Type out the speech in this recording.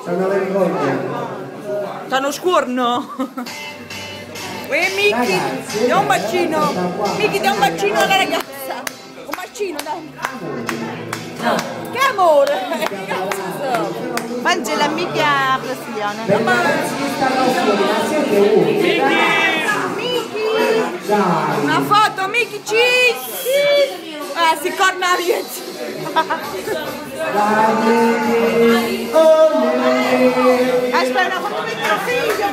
Sono vergogna. Sono scuorno. Miki, dai un bacino. Miki, dai un bacino alla ragazza. Un bacino, dai. No. Che amore. Mangia la mica pressione. Miki. Una foto, Miki, cheese. Si corna via. Aspetta, ma come il tuo figlio?